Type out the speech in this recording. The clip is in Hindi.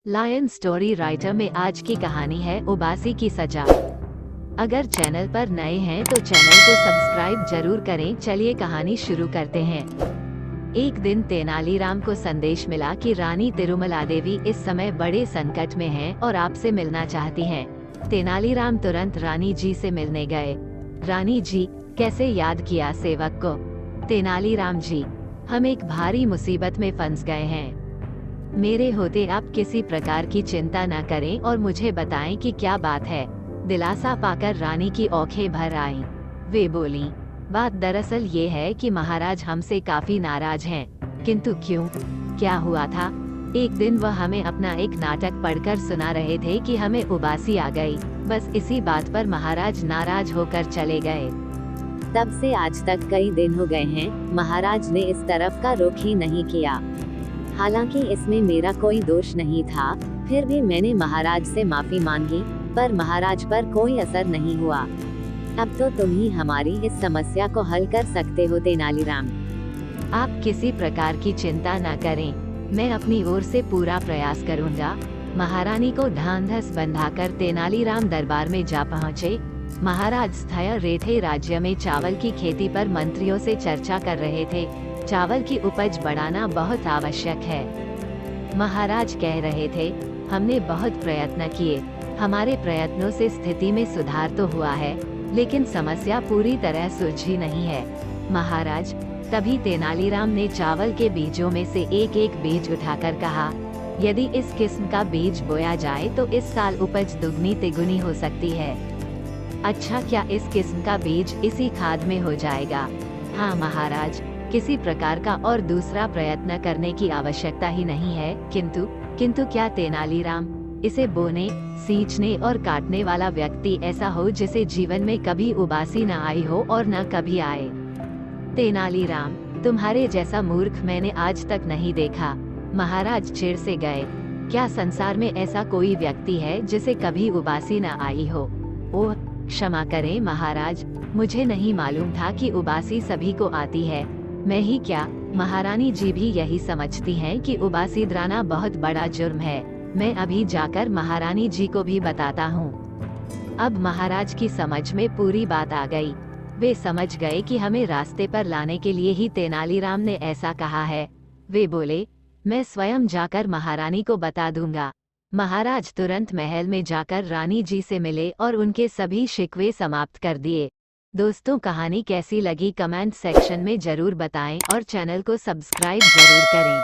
लायन स्टोरी राइटर में आज की कहानी है उबासी की सजा। अगर चैनल पर नए हैं तो चैनल को सब्सक्राइब जरूर करें। चलिए कहानी शुरू करते हैं। एक दिन तेनालीराम को संदेश मिला कि रानी तिरुमला देवी इस समय बड़े संकट में हैं और आपसे मिलना चाहती हैं। तेनालीराम तुरंत रानी जी से मिलने गए। रानी जी, कैसे याद किया सेवक को? तेनालीराम जी, हम एक भारी मुसीबत में फंस गए हैं। मेरे होते आप किसी प्रकार की चिंता न करें और मुझे बताएं कि क्या बात है। दिलासा पाकर रानी की आंखें भर आईं। वे बोली, बात दरअसल ये है कि महाराज हमसे काफी नाराज हैं। किंतु क्यों? क्या हुआ था? एक दिन वह हमें अपना एक नाटक पढ़कर सुना रहे थे कि हमें उबासी आ गई। बस इसी बात पर महाराज नाराज होकर चले गए। तब से आज तक कई दिन हो गए हैं, महाराज ने इस तरफ का रुख ही नहीं किया। हालांकि इसमें मेरा कोई दोष नहीं था, फिर भी मैंने महाराज से माफी मांगी, पर महाराज पर कोई असर नहीं हुआ। अब तो तुम ही हमारी इस समस्या को हल कर सकते हो तेनालीराम। आप किसी प्रकार की चिंता न करें, मैं अपनी ओर से पूरा प्रयास करूंगा। महारानी को ढांढस बंधाकर तेनालीराम दरबार में जा पहुंचे। महाराज स्थय रेथे राज्य में चावल की खेती पर मंत्रियों से चर्चा कर रहे थे। चावल की उपज बढ़ाना बहुत आवश्यक है। महाराज कह रहे थे, हमने बहुत प्रयत्न किए, हमारे प्रयत्नों से स्थिति में सुधार तो हुआ है, लेकिन समस्या पूरी तरह सुलझी नहीं है। महाराज, तभी तेनालीराम ने चावल के बीजों में से एक एक बीज उठाकर कहा, यदि इस किस्म का बीज बोया जाए तो इस साल उपज दुगनी तिगुनी हो सकती है। अच्छा, क्या इस किस्म का बीज इसी खाद में हो जाएगा? हाँ महाराज, किसी प्रकार का और दूसरा प्रयत्न करने की आवश्यकता ही नहीं है। किंतु क्या तेनालीराम, इसे बोने, सींचने और काटने वाला व्यक्ति ऐसा हो जिसे जीवन में कभी उबासी न आई हो और न कभी आए? तेनालीराम, तुम्हारे जैसा मूर्ख मैंने आज तक नहीं देखा। महाराज चिढ़ से गए। क्या संसार में ऐसा कोई व्यक्ति है जिसे कभी उबासी न आई हो? ओह, क्षमा करें महाराज, मुझे नहीं मालूम था कि उबासी सभी को आती है। मैं ही क्या, महारानी जी भी यही समझती हैं कि उबासी द्राना बहुत बड़ा जुर्म है। मैं अभी जाकर महारानी जी को भी बताता हूँ। अब महाराज की समझ में पूरी बात आ गई। वे समझ गए कि हमें रास्ते पर लाने के लिए ही तेनालीराम ने ऐसा कहा है। वे बोले, मैं स्वयं जाकर महारानी को बता दूंगा। महाराज तुरंत महल में जाकर रानी जी से मिले और उनके सभी शिकवे समाप्त कर दिए। दोस्तों, कहानी कैसी लगी कमेंट सेक्शन में जरूर बताएं और चैनल को सब्सक्राइब जरूर करें।